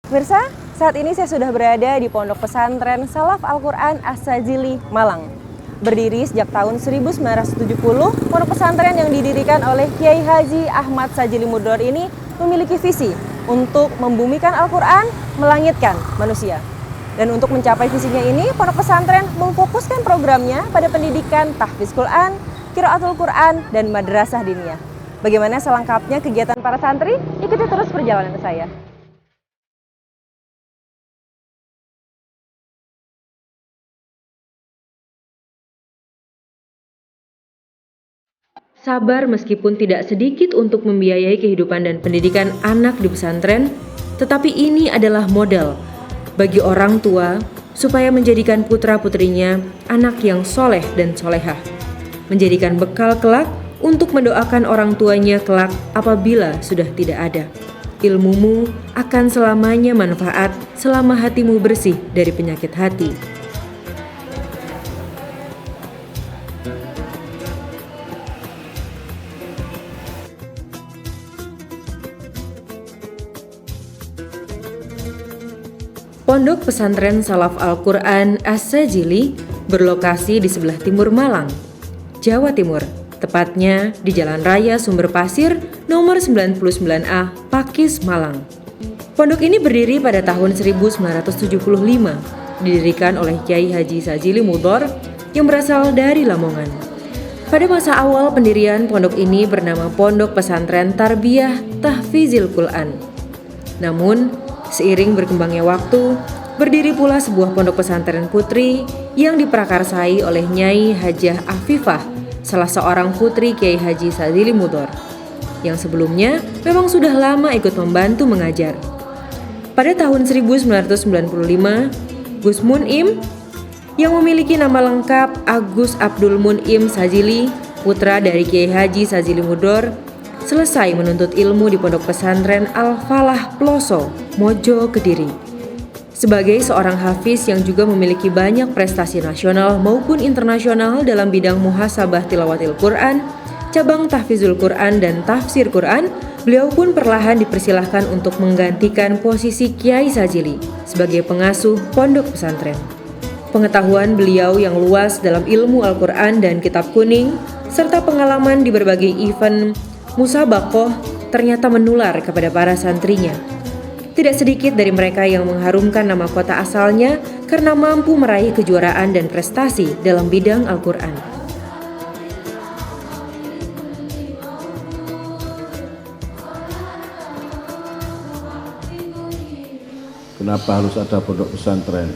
Pemirsa, saat ini saya sudah berada di Pondok Pesantren Salaf Al-Quran As-Sajili, Malang. Berdiri sejak tahun 1970, pondok pesantren yang didirikan oleh Kiai Haji Ahmad Sajili Mudor ini memiliki visi untuk membumikan Al-Quran, melangitkan manusia. Dan untuk mencapai visinya ini, pondok pesantren memfokuskan programnya pada pendidikan tahfiz Quran, qiraatul Quran, dan madrasah diniyah. Bagaimana selengkapnya kegiatan para santri? Ikuti terus perjalanan saya. Sabar meskipun tidak sedikit untuk membiayai kehidupan dan pendidikan anak di pesantren, tetapi ini adalah modal bagi orang tua supaya menjadikan putra-putrinya anak yang soleh dan solehah, menjadikan bekal kelak untuk mendoakan orang tuanya kelak apabila sudah tidak ada. Ilmumu akan selamanya manfaat selama hatimu bersih dari penyakit hati. Pondok Pesantren Salaf Al-Quran As-Sajili berlokasi di sebelah timur Malang, Jawa Timur, tepatnya di Jalan Raya Sumber Pasir nomor 99A, Pakis, Malang. Pondok ini berdiri pada tahun 1975, didirikan oleh Kiai Haji Sajili Mudor yang berasal dari Lamongan. Pada masa awal pendirian pondok ini bernama Pondok Pesantren Tarbiyah Tahfizil Quran. Namun, seiring berkembangnya waktu, berdiri pula sebuah pondok pesantren putri yang diprakarsai oleh Nyai Hajah Afifah, salah seorang putri Kiai Haji Sajili Mudor, yang sebelumnya memang sudah lama ikut membantu mengajar. Pada tahun 1995, Gus Mun'im yang memiliki nama lengkap Agus Abdul Mun'im Sajili, putra dari Kiai Haji Sajili Mudor, selesai menuntut ilmu di Pondok Pesantren Al-Falah Ploso, Mojo, Kediri. Sebagai seorang hafiz yang juga memiliki banyak prestasi nasional maupun internasional dalam bidang muhasabah tilawatil Quran, cabang tahfizul Quran dan tafsir Quran, beliau pun perlahan dipersilahkan untuk menggantikan posisi Kiai Sajili sebagai pengasuh pondok pesantren. Pengetahuan beliau yang luas dalam ilmu Al-Quran dan kitab kuning, serta pengalaman di berbagai event musabakoh ternyata menular kepada para santrinya. Tidak sedikit dari mereka yang mengharumkan nama kota asalnya karena mampu meraih kejuaraan dan prestasi dalam bidang Al-Quran. Kenapa harus ada pondok pesantren?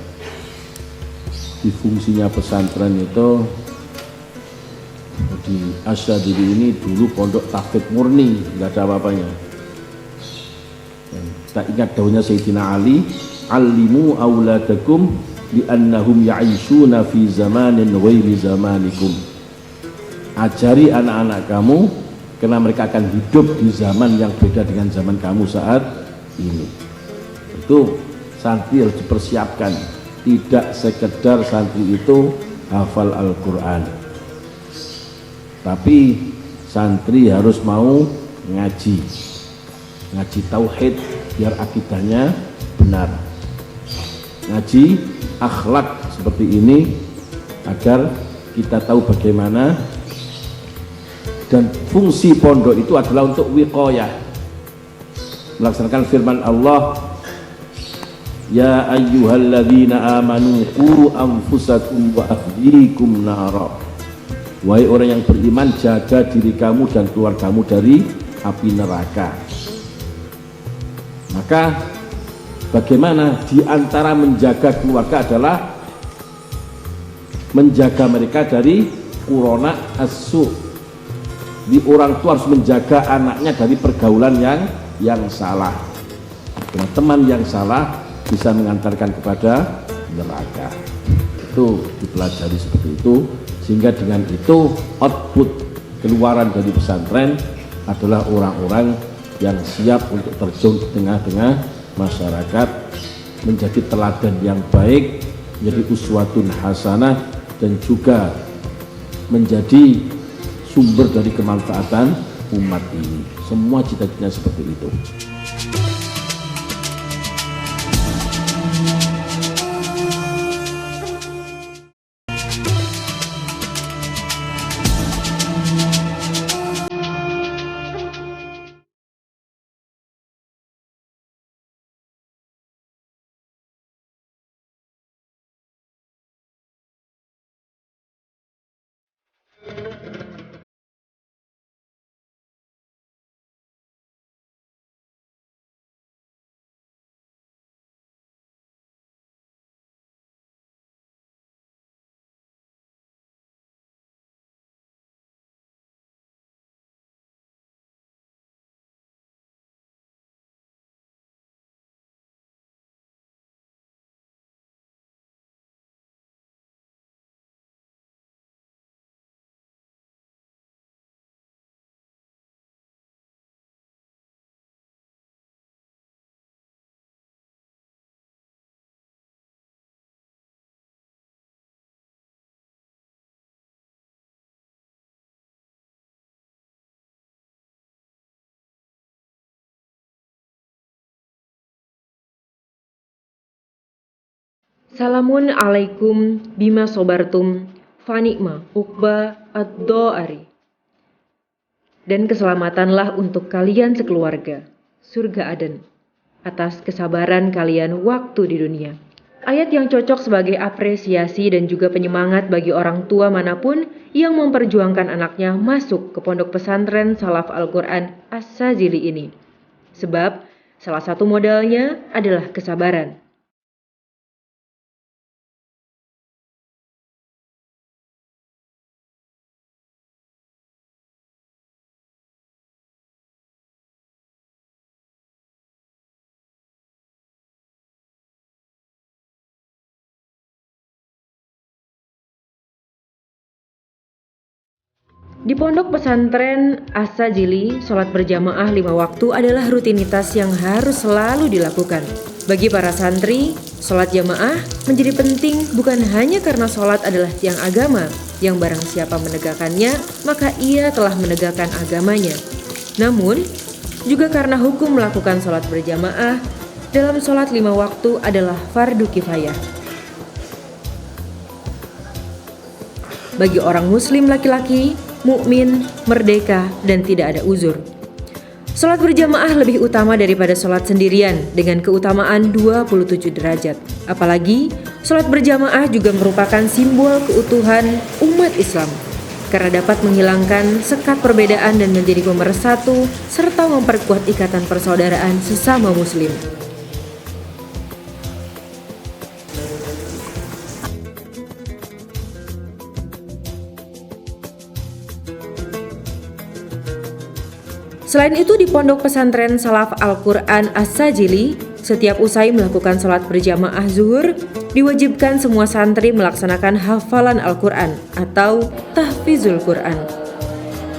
Di fungsinya pesantren itu di As-Sajili ini dulu pondok tahfidz murni, nggak ada apa-apanya. Kita ingat daunnya Sayyidina Ali, "Allimu auladakum li'annahum ya'ishuna fi zamanin ghairi zamanikum." Ajari anak-anak kamu karena mereka akan hidup di zaman yang beda dengan zaman kamu saat ini. Itu santri harus dipersiapkan, tidak sekedar santri itu hafal Al-Quran, tapi santri harus mau ngaji tauhid biar akidahnya benar, ngaji akhlak seperti ini agar kita tahu bagaimana. Dan fungsi pondok itu adalah untuk wiqayah, melaksanakan firman Allah, "Ya ayyuhalladzina amanu qu anfusakum wa ahlikum nara." Wahai orang yang beriman, jaga diri kamu dan keluargamu dari api neraka. Maka bagaimana di antara menjaga keluarga adalah menjaga mereka dari qurona as-su. Di orang tua harus menjaga anaknya dari pergaulan yang salah. Karena teman yang salah bisa mengantarkan kepada neraka. Itu dipelajari seperti itu, sehingga dengan itu output keluaran dari pesantren adalah orang-orang yang siap untuk terjun ke tengah-tengah masyarakat, menjadi teladan yang baik, menjadi uswatun hasanah, dan juga menjadi sumber dari kemanfaatan umat ini. Semua cita-citanya seperti itu. Salamun alaikum bima sobartum fanikma uqba ad-do'ari. Dan keselamatanlah untuk kalian sekeluarga, surga Aden, atas kesabaran kalian waktu di dunia. Ayat yang cocok sebagai apresiasi dan juga penyemangat bagi orang tua manapun yang memperjuangkan anaknya masuk ke pondok pesantren Salaf Al-Quran As-Sazili ini. Sebab salah satu modalnya adalah kesabaran. Di pondok pesantren As-Sazili, sholat berjamaah 5 waktu adalah rutinitas yang harus selalu dilakukan. Bagi para santri, sholat jamaah menjadi penting bukan hanya karena sholat adalah tiang agama, yang barang siapa menegakkannya, maka ia telah menegakkan agamanya. Namun, juga karena hukum melakukan sholat berjamaah dalam sholat 5 waktu adalah fardu kifayah. Bagi orang muslim laki-laki, mukmin, merdeka, dan tidak ada uzur. Sholat berjamaah lebih utama daripada sholat sendirian dengan keutamaan 27 derajat. Apalagi, sholat berjamaah juga merupakan simbol keutuhan umat Islam karena dapat menghilangkan sekat perbedaan dan menjadi pemersatu serta memperkuat ikatan persaudaraan sesama muslim. Selain itu di pondok pesantren Salaf Al-Quran As-Sazili, setiap usai melakukan sholat berjamaah zuhur, diwajibkan semua santri melaksanakan hafalan Al-Quran atau tahfizul Quran.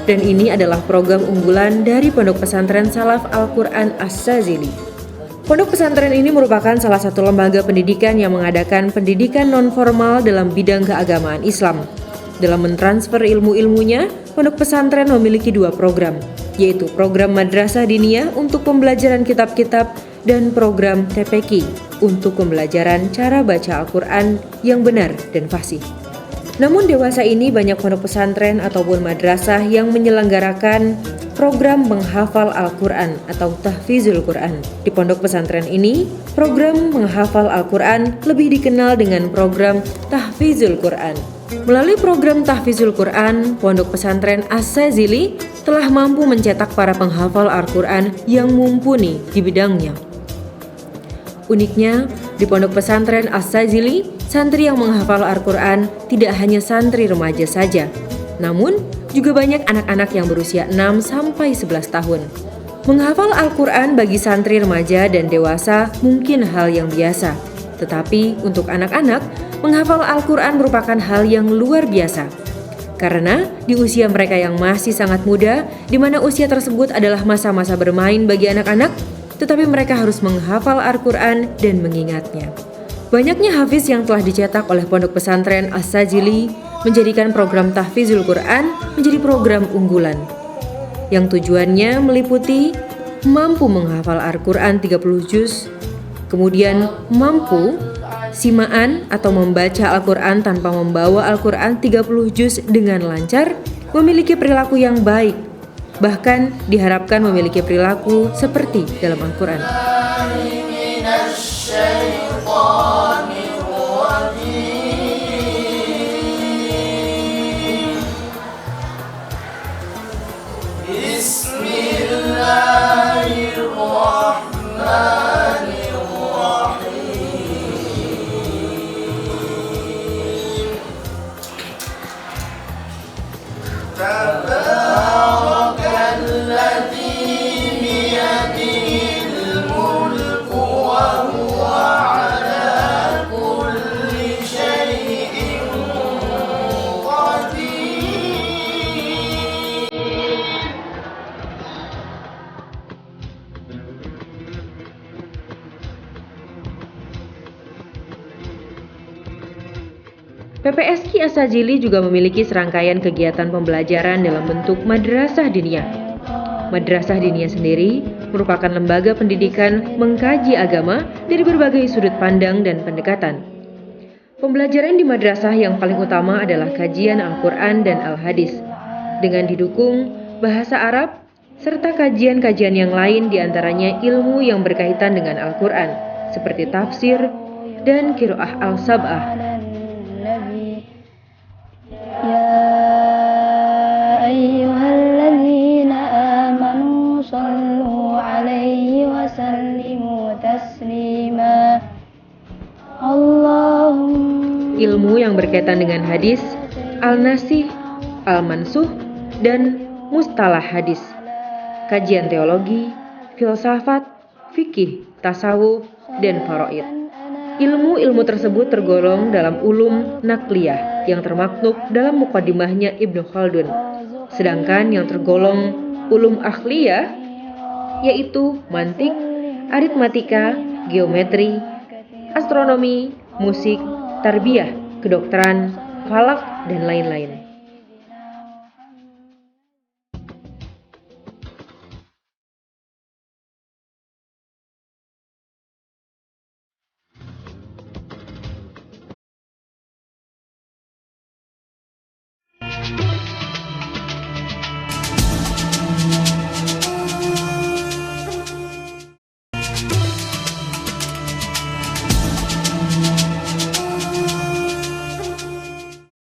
Dan ini adalah program unggulan dari pondok pesantren Salaf Al-Quran As-Sazili. Pondok pesantren ini merupakan salah satu lembaga pendidikan yang mengadakan pendidikan non-formal dalam bidang keagamaan Islam. Dalam mentransfer ilmu-ilmunya, pondok pesantren memiliki 2 program, yaitu program Madrasah Diniyah untuk pembelajaran kitab-kitab dan program TPQ untuk pembelajaran cara baca Al-Quran yang benar dan fasih. Namun dewasa ini banyak pondok pesantren ataupun madrasah yang menyelenggarakan program menghafal Al-Quran atau tahfizul Quran. Di pondok pesantren ini, program menghafal Al-Quran lebih dikenal dengan program tahfizul Quran. Melalui program tahfizul Quran, pondok pesantren As-Sazili telah mampu mencetak para penghafal Al-Quran yang mumpuni di bidangnya. Uniknya, di pondok pesantren As-Sazili, santri yang menghafal Al-Quran tidak hanya santri remaja saja, namun juga banyak anak-anak yang berusia 6-11 tahun. Menghafal Al-Quran bagi santri remaja dan dewasa mungkin hal yang biasa, tetapi untuk anak-anak, menghafal Al-Quran merupakan hal yang luar biasa. Karena di usia mereka yang masih sangat muda, di mana usia tersebut adalah masa-masa bermain bagi anak-anak, tetapi mereka harus menghafal Al-Quran dan mengingatnya. Banyaknya hafiz yang telah dicetak oleh pondok pesantren As-Sazili menjadikan program tahfizul Quran menjadi program unggulan, yang tujuannya meliputi mampu menghafal Al-Quran 30 juz, kemudian mampu simaan atau membaca Al-Quran tanpa membawa Al-Quran 30 juz dengan lancar, memiliki perilaku yang baik, bahkan diharapkan memiliki perilaku seperti dalam Al-Quran. PPSQ As-Sazili juga memiliki serangkaian kegiatan pembelajaran dalam bentuk Madrasah Diniyah. Madrasah Diniyah sendiri merupakan lembaga pendidikan mengkaji agama dari berbagai sudut pandang dan pendekatan. Pembelajaran di madrasah yang paling utama adalah kajian Al-Quran dan Al-Hadis, dengan didukung bahasa Arab, serta kajian-kajian yang lain diantaranya ilmu yang berkaitan dengan Al-Quran, seperti tafsir dan qiraah al-sab'ah. Ya ayyuhalladzina amanu sallu alaihi wa sallimu taslima. Ilmu yang berkaitan dengan hadis, al-nasih, al-mansuh, dan mustalah hadis. Kajian teologi, filsafat, fikih, tasawuf, dan faraid. Ilmu-ilmu tersebut tergolong dalam ulum nakliyah yang termaktub dalam muqaddimahnya Ibnu Khaldun. Sedangkan yang tergolong ulum akhliyah yaitu mantik, aritmatika, geometri, astronomi, musik, tarbiyah, kedokteran, falak, dan lain-lain.